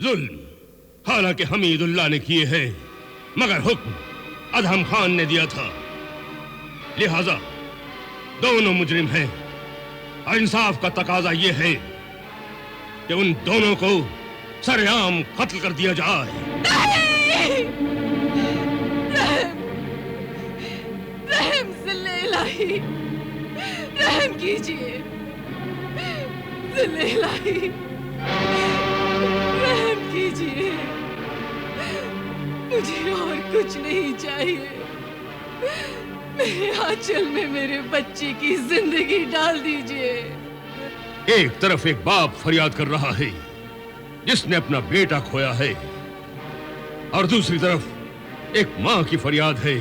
जुल्म हालांकि हमीदुल्लाह ने किए हैं, मगर हुक्म अदहम खान ने दिया था, लिहाजा दोनों मुजरिम हैं और इंसाफ का तकाजा यह है कि उन दोनों को सरेआम कत्ल कर दिया जाए। नहीं! रहम ज़िल्ले इलाही, रहम कीजिए ज़िल्ले इलाही, रहम कीजिए। मुझे और कुछ नहीं चाहिए। मेरे आंचल में मेरे बच्चे की जिंदगी डाल दीजिए। एक तरफ एक बाप फरियाद कर रहा है जिसने अपना बेटा खोया है, और दूसरी तरफ एक मां की फरियाद है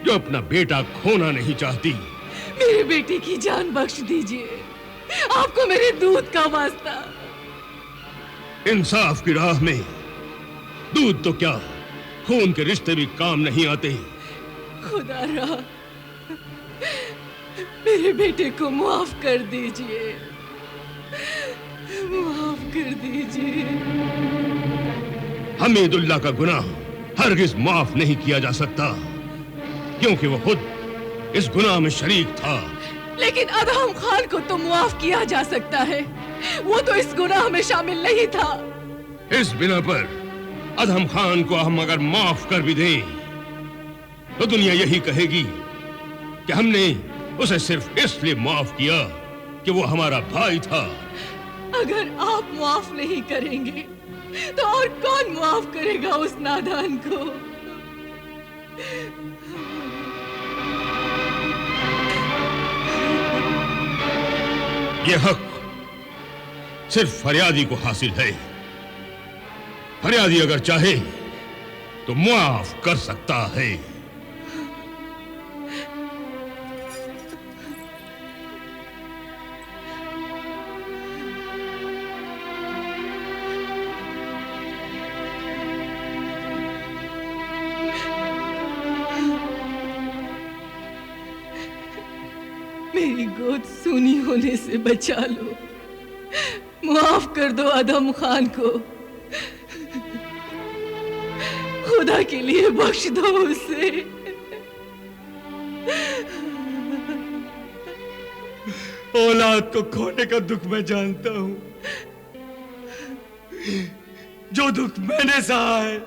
जो अपना बेटा खोना नहीं चाहती। मेरे बेटे की जान बख्श दीजिए, आपको मेरे दूध का वास्ता। इंसाफ की राह में दूध तो क्या, खून के रिश्ते भी काम नहीं आते। खुदा रहा, मेरे बेटे को माफ कर दीजिए, माफ कर दीजिए। हमीदुल्लाह का गुनाह हरगिज माफ नहीं किया जा सकता, क्योंकि वो खुद इस गुनाह में शरीक था। लेकिन अदहम खान को तो माफ किया जा सकता है, वो तो इस गुनाह में शामिल नहीं था। इस बिना पर अदहम खान को हम अगर माफ कर भी दें तो दुनिया यही कहेगी कि हमने उसे सिर्फ इसलिए माफ किया कि वो हमारा भाई था। अगर आप माफ नहीं करेंगे तो और कौन माफ करेगा उस नादान को? यह हक सिर्फ फरियादी को हासिल है। फरियादी अगर चाहे तो माफ कर सकता है। मेरी गोद सूनी होने से बचा लो, माफ कर दो अदहम खान को, खुदा के लिए बख्श दो उसे। औलाद को खोने का दुख मैं जानता हूं, जो दुख मैंने सहा है।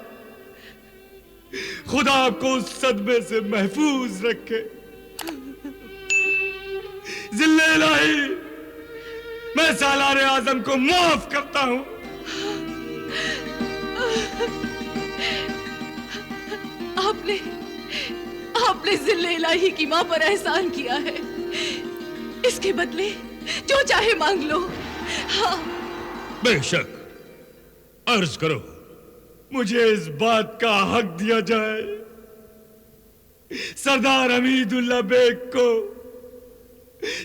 खुदा आपको उस सदमे से महफूज रखे। ज़िल्ले इलाही, मैं सालार आजम को माफ करता हूं। आपने ज़िल्ले इलाही की मां पर एहसान किया है, इसके बदले जो चाहे मांग लो। हाँ, बेशक, अर्ज करो। मुझे इस बात का हक दिया जाए, सरदार हमीदुल्लाह बेग को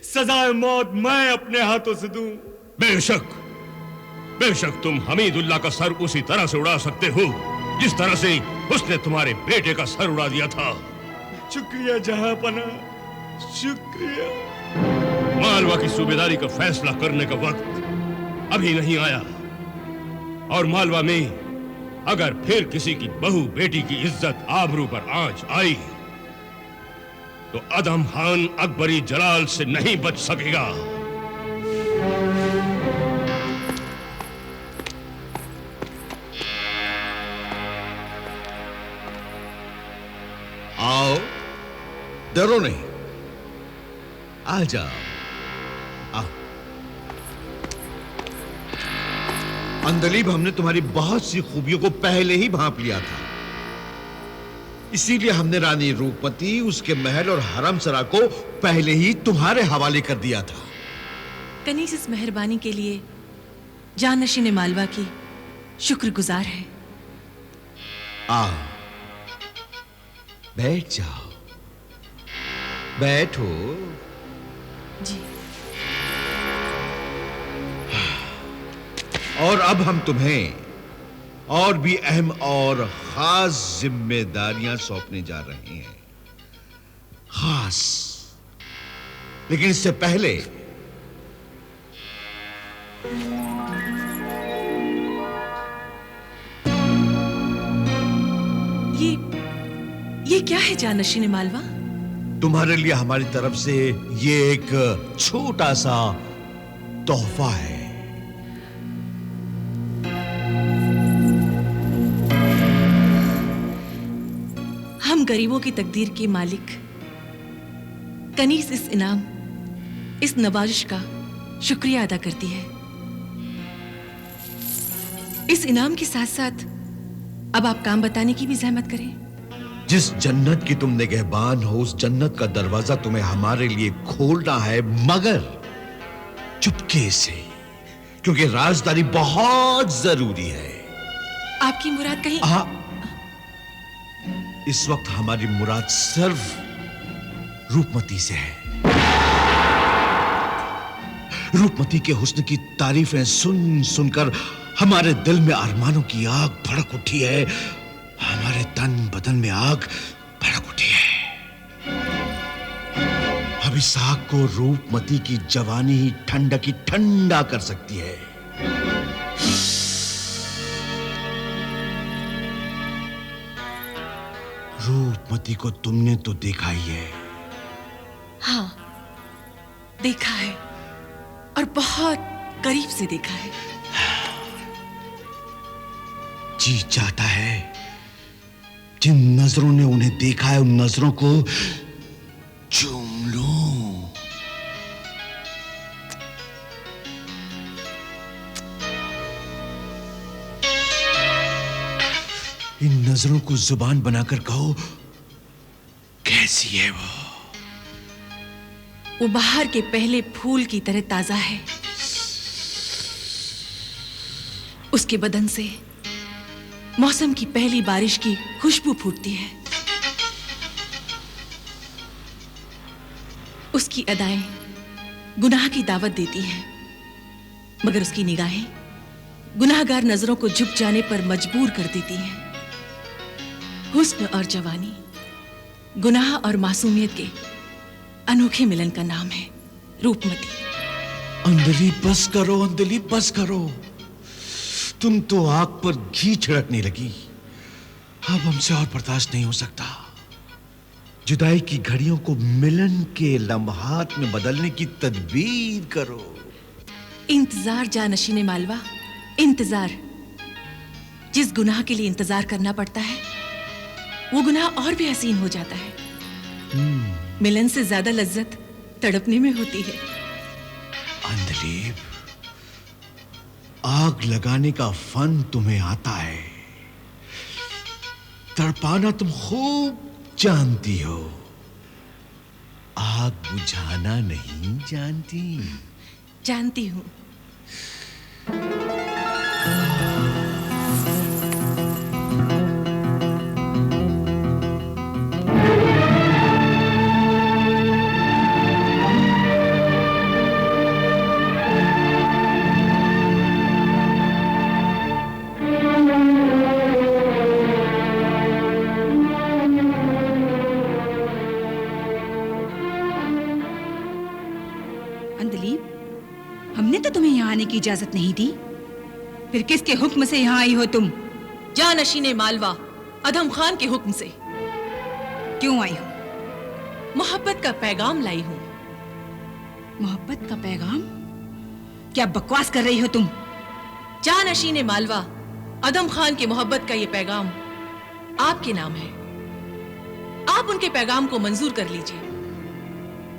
सजाए मौत मैं अपने हाथों से दूं। बेशक, बेशक तुम हमीदुल्लाह का सर उसी तरह से उड़ा सकते हो जिस तरह से उसने तुम्हारे बेटे का सर उड़ा दिया था। शुक्रिया जहांपना, शुक्रिया। मालवा की सूबेदारी का फैसला करने का वक्त अभी नहीं आया, और मालवा में अगर फिर किसी की बहू बेटी की इज्जत आबरू पर आंच आई तो अदहम खान अकबरी जलाल से नहीं बच सकेगा। आओ, डरो नहीं, आ जाओ, आओ। अंदलीब हमने तुम्हारी बहुत सी खूबियों को पहले ही भांप लिया था, इसीलिए हमने रानी रूपमती, उसके महल और हरम सरा को पहले ही तुम्हारे हवाले कर दिया था। कनीज इस मेहरबानी के लिए जानशीन मालवा की शुक्रगुजार है। आओ, बैठ जाओ, बैठो। जी। और अब हम तुम्हें और भी अहम और खास जिम्मेदारियां सौंपने जा रहे हैं। खास, लेकिन इससे पहले क्या है जानशीन मालवा? तुम्हारे लिए हमारी तरफ से ये एक छोटा सा तोहफा है। हम गरीबों की तकदीर के मालिक कनीस इस इनाम, इस नवाजिश का शुक्रिया अदा करती है। इस इनाम के साथ साथ अब आप काम बताने की भी जहमत करें। जिस जन्नत की तुम निगहबान हो, उस जन्नत का दरवाजा तुम्हें हमारे लिए खोलना है, मगर चुपके से, क्योंकि राजदारी बहुत जरूरी है। आपकी मुराद कहीं? इस वक्त हमारी मुराद सिर्फ रूपमती से है। रूपमती के हुस्न की तारीफें सुन सुनकर हमारे दिल में अरमानों की आग भड़क उठी है, हमारे तन बदन में आग भड़क उठी है। अब इस आग को रूपमती की जवानी ही ठंडा कर सकती है। रूपमती को तुमने तो देखा ही है। हाँ, देखा है, और बहुत करीब से देखा है। जी चाहता है जिन नजरों ने उन्हें देखा है, उन नजरों को चूम लूं। इन नजरों को जुबान बनाकर कहो, कैसी है वो बाहर के पहले फूल की तरह ताजा है। उसके बदन से मौसम की पहली बारिश की खुशबू फूटती है। उसकी अदाएं गुनाह की दावत देती हैं, मगर उसकी निगाहें गुनाहगार नजरों को झुक जाने पर मजबूर कर देती हैं। हुस्न और जवानी, गुनाह और मासूमियत के अनोखे मिलन का नाम है रूपमती। अंजलि बस करो, अंजलि बस करो। तुम तो आग पर घी छिड़कने लगी। अब हमसे और बर्दाश्त नहीं हो सकता। जुदाई की घड़ियों को मिलन के लम्हात में बदलने की तदबीर करो। इंतजार जानशीन मालवा, इंतजार। जिस गुनाह के लिए इंतजार करना पड़ता है, वो गुनाह और भी हसीन हो जाता है। मिलन से ज्यादा लज्जत तड़पने में होती है। अंजलि, आग लगाने का फन तुम्हें आता है, तड़पाना तुम खूब जानती हो, आग बुझाना नहीं जानती। जानती हूं। हमने तो तुम्हें यहाँ आने की इजाजत नहीं दी, फिर किसके हुक्म से यहाँ आई हो तुम? जानशीन मालवा, अधम खान के हुक्म से। क्यों आई हो? मोहब्बत का पैगाम लाई हूं। मोहब्बत का पैगाम? क्या बकवास कर रही हो तुम? जानशीन मालवा, अधम खान की मोहब्बत का ये पैगाम आपके नाम है। आप उनके पैगाम को मंजूर कर लीजिए।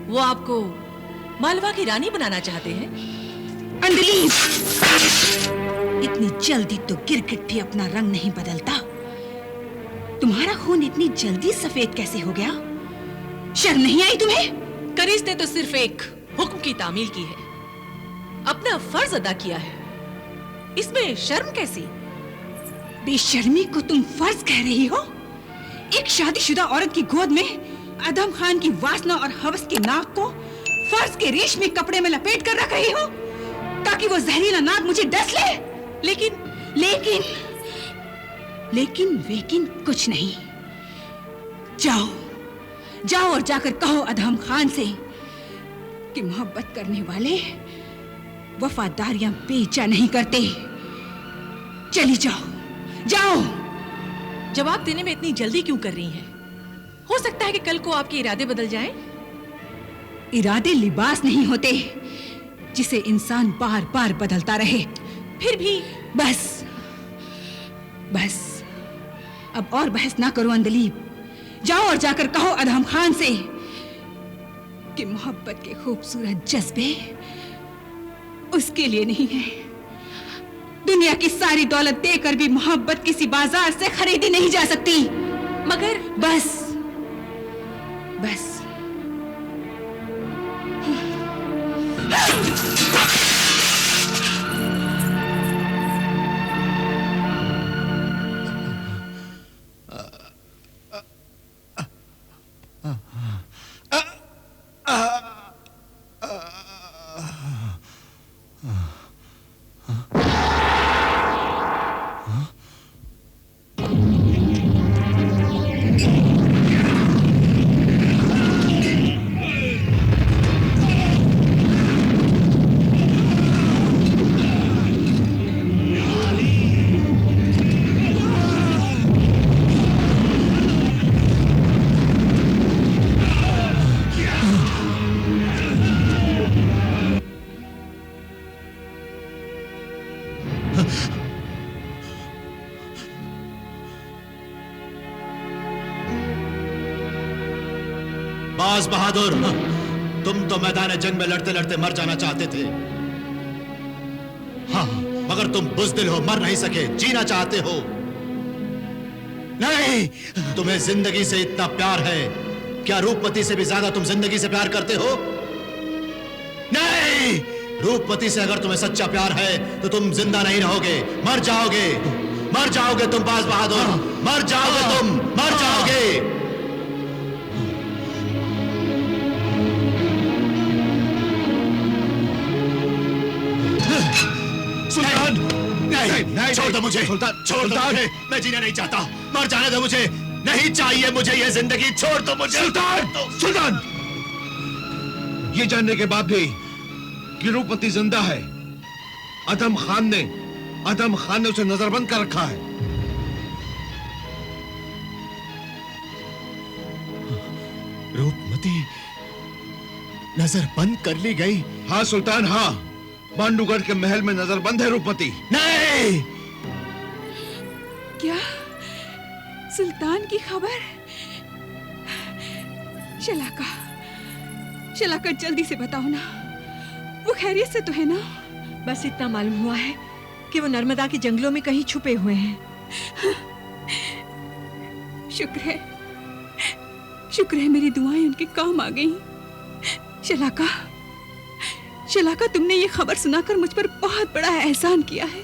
वो आपको मालवा की रानी बनाना चाहते हैं। अंजलि, इतनी जल्दी तो गिरगिट भी अपना रंग नहीं बदलता। तुम्हारा खून इतनी जल्दी सफेद कैसे हो गया? शर्म नहीं आई तुम्हें? कनीज ने तो सिर्फ एक हुक्म की तामील की है, अपना फर्ज अदा किया है, इसमें शर्म कैसी? बेशर्मी को तुम फर्ज कह रही हो? एक शादीशुदा औरत की गोद में अधम खान की वासना और हवस के नाक को फर्ज के रेशमी कपड़े में लपेट कर रख रही हो, ताकि वो जहरीला नाग मुझे डस ले। लेकिन कुछ नहीं। जाओ और जाकर कहो अधम खान से कि मोहब्बत करने वाले वफादारियां बेचा नहीं करते। चली जाओ। जवाब देने में इतनी जल्दी क्यों कर रही हैं? हो सकता है कि कल को आपके इरादे बदल जाएं। इरादे लिबास नहीं होते जिसे इंसान बार बार बदलता रहे। फिर भी बस बस, अब और बहस ना करो अंदलीब। जाओ और जाकर कहो अदहम खान से कि मोहब्बत के खूबसूरत जज्बे उसके लिए नहीं है। दुनिया की सारी दौलत देकर भी मोहब्बत किसी बाजार से खरीदी नहीं जा सकती। मगर बस बस, बाज बहादुर, तुम तो मैदान जंग में लड़ते लड़ते मर जाना चाहते थे। हाँ, मगर तुम बुज़दिल हो, मर नहीं सके, जीना चाहते हो। नहीं, तुम्हें जिंदगी से इतना प्यार है। क्या रूपमती से भी ज्यादा तुम जिंदगी से प्यार करते हो? नहीं, रूपमती से अगर तुम्हें सच्चा प्यार है तो तुम जिंदा नहीं रहोगे, मर जाओगे। मर जाओगे तुम बाज बहादुर, मर जाओगे तुम, मर जाओगे। सुल्तान, नहीं, छोड़ दो मुझे, सुल्तान, छोड़ दो मुझे, मैं जीना नहीं चाहता, मर जाने दो मुझे, नहीं चाहिए मुझे ये जिंदगी, छोड़ दो मुझे। सुल्तान, ये जानने के बाद भी कि रूपमती जिंदा है, अदम खान ने उसे नजरबंद कर रखा है। रूपमती नजर बंद कर ली गई? हाँ सुल्तान, हाँ, बांडूगढ़ के महल में नजरबंद है रूपमती। नहीं, क्या सुल्तान की खबर? शलाका जल्दी से बताओ ना, वो खैरियत से तो है ना? बस इतना मालूम हुआ है कि वो नर्मदा के जंगलों में कहीं छुपे हुए हैं। शुक्र है मेरी दुआएं उनके काम आ गईं। शलाका, तुमने ये खबर सुनाकर मुझ पर बहुत बड़ा एहसान किया है।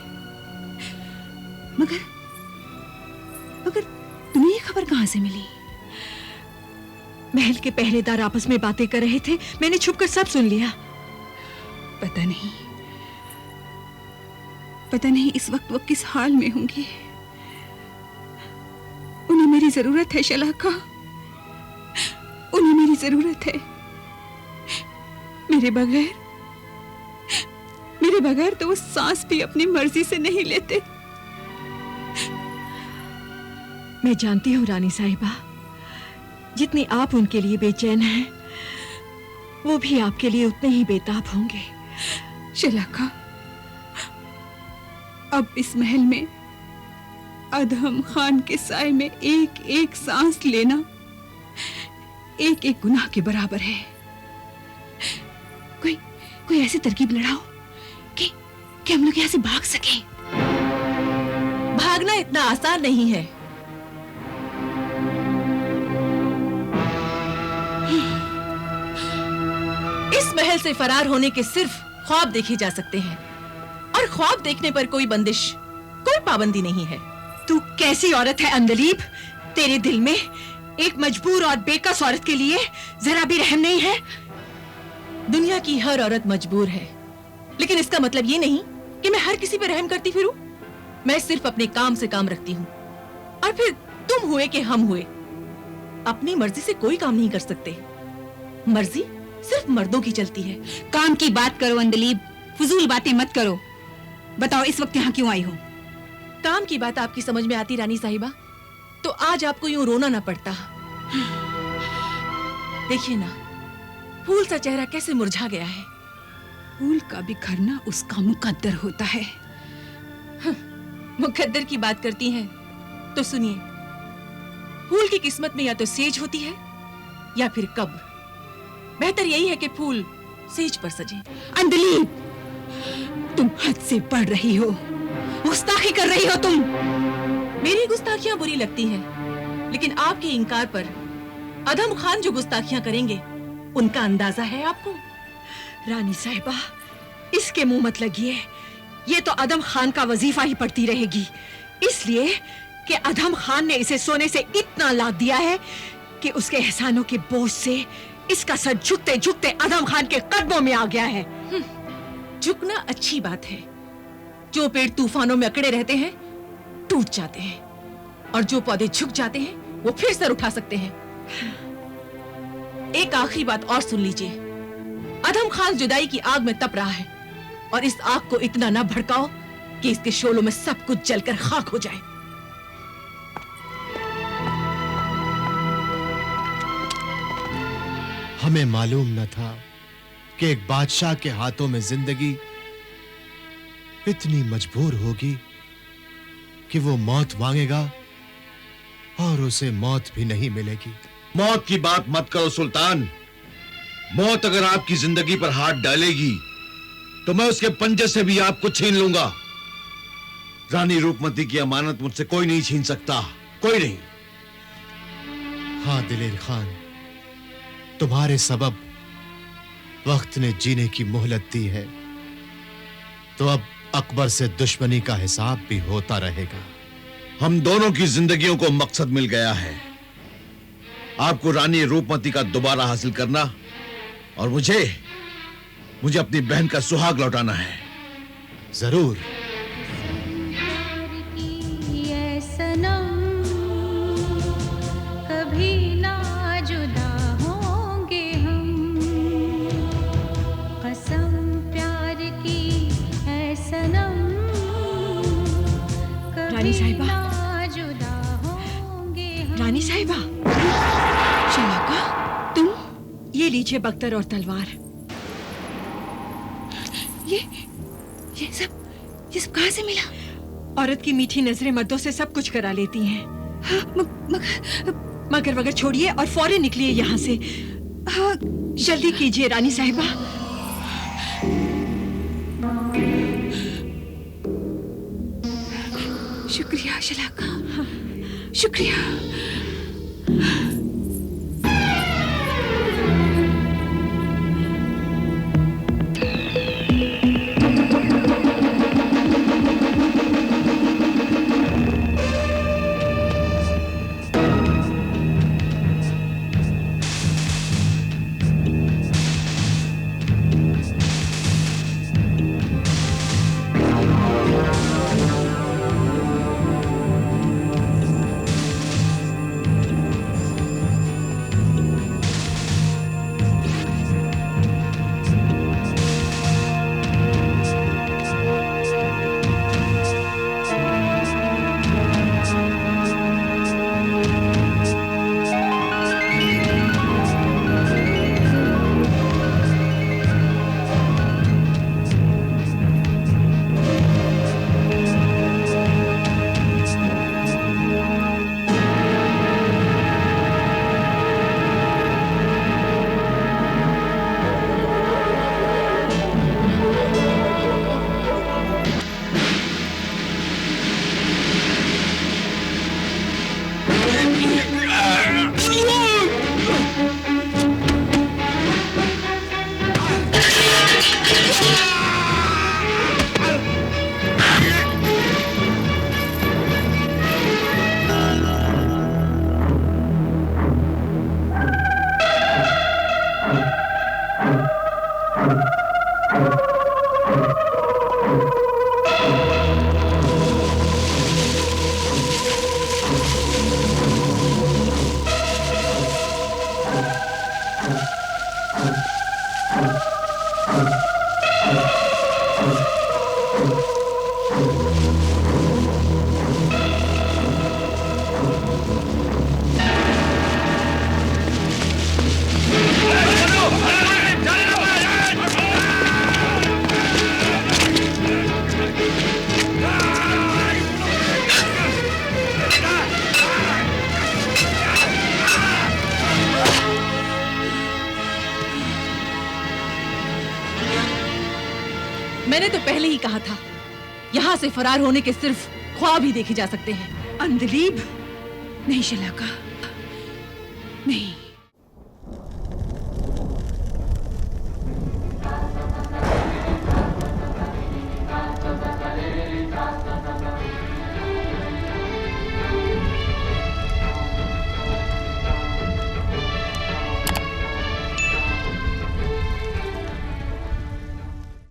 मगर तुम्हें ये खबर कहां से मिली? महल के पहरेदार आपस में बातें कर रहे थे, मैंने छुपकर सब सुन लिया। पता नहीं इस वक्त वो किस हाल में होंगे। उन्हें मेरी जरूरत है शलाका, उन्हें मेरी जरूरत है। मेरे बगैर तो वो सांस भी अपनी मर्जी से नहीं लेते। मैं जानती हूँ रानी साहिबा, जितनी आप उनके लिए बेचैन हैं, वो भी आपके लिए उतने ही बेताब होंगे। शलाका, अब इस महल में अदहम खान के साए में एक एक सांस लेना एक एक गुनाह के बराबर है। कोई ऐसी तरकीब लड़ाओ कि हम लोग यहाँ से भाग सकें। भागना इतना आसान नहीं है। इस महल से फरार होने के सिर्फ ख्वाब देखे जा सकते हैं, और ख्वाब देखने पर कोई बंदिश, कोई पाबंदी नहीं है। तू कैसी औरत है अंदलीब? तेरे दिल में एक मजबूर और बेकस औरत के लिए जरा भी रहम नहीं है? दुनिया की हर औरत मजबूर है, लेकिन इसका मतलब ये नहीं कि मैं हर किसी पे रहम करती फिरूं। मैं सिर्फ अपने काम से काम रखती हूँ, और फिर तुम हुए कि हम हुए, अपनी मर्जी से कोई काम नहीं कर सकते। मर्जी सिर्फ मर्दों की चलती है। काम की बात करो अंदलीब, फजूल बातें मत करो। बताओ इस वक्त यहाँ क्यों आई हो? काम की बात आपकी समझ में आती रानी साहिबा, तो आज आपको यूं रोना ना पड़ता। देखिए ना, फूल सा चेहरा कैसे मुरझा गया है। फूल का बिखरना उसका मुकद्दर होता है। मुकद्दर की बात करती हैं तो सुनिए, फूल की किस्मत में या तो सेज होती है या फिर कब्र। बेहतर यही है कि फूल सेज पर सजे। अंजलि, तुम हद से बढ़ रही हो, गुस्ताखी कर रही हो तुम। मेरी गुस्ताखियां बुरी लगती हैं, लेकिन आपके इनकार पर अदम खान जो गुस्ताखियां करेंगे उनका अंदाजा है आपको? रानी साहिबा, इसके मुंह मत लगिए। ये तो अदम खान का वजीफा ही पड़ती रहेगी, इसलिए कि अदम खान ने इसे सोने से इतना लाद दिया है कि उसके एहसानों के बोझ से इसका सर झुकते झुकते अदम खान के कदमों में आ गया है। झुकना अच्छी बात है। जो पेड़ तूफानों में अकड़े रहते हैं टूट जाते हैं, और जो पौधे झुक जाते हैं वो फिर सर उठा सकते हैं। एक आखिरी बात और सुन लीजिए, अदम खान जुदाई की आग में तप रहा है, और इस आग को इतना ना भड़काओ कि इसके शोलों में सब कुछ जलकर खाक हो जाए। हमें मालूम न था कि एक बादशाह के हाथों में जिंदगी इतनी मजबूर होगी कि वो मौत मांगेगा और उसे मौत भी नहीं मिलेगी। मौत की बात मत करो सुल्तान। मौत अगर आपकी जिंदगी पर हाथ डालेगी तो मैं उसके पंजे से भी आपको छीन लूंगा। रानी रूपमती की अमानत मुझसे कोई नहीं छीन सकता, कोई नहीं। हाँ दिलेर खान, तुम्हारे सबब वक्त ने जीने की मोहलत दी है, तो अब अकबर से दुश्मनी का हिसाब भी होता रहेगा। हम दोनों की जिंदगियों को मकसद मिल गया है। आपको रानी रूपमती का दोबारा हासिल करना, और मुझे अपनी बहन का सुहाग लौटाना है। जरूर। कभी ना जुदा होंगे हम, कसम प्यार की है सनम। रानी साहिबा, जुदा होंगे हम। रानी साहिबा, शलाका, तुम ये लीजिए बख्तर और तलवार। ये सब कहां से मिला? औरत की मीठी नजरें मर्दों से सब कुछ करा लेती हैं। मगर छोड़िए और फौरन निकलिए यहाँ से। जल्दी कीजिए रानी साहिबा। शुक्रिया शलाका, शुक्रिया। मैंने तो पहले ही कहा था, यहाँ से फरार होने के सिर्फ ख्वाब ही देखे जा सकते हैं। अंधलीब नहीं शलाका, नहीं।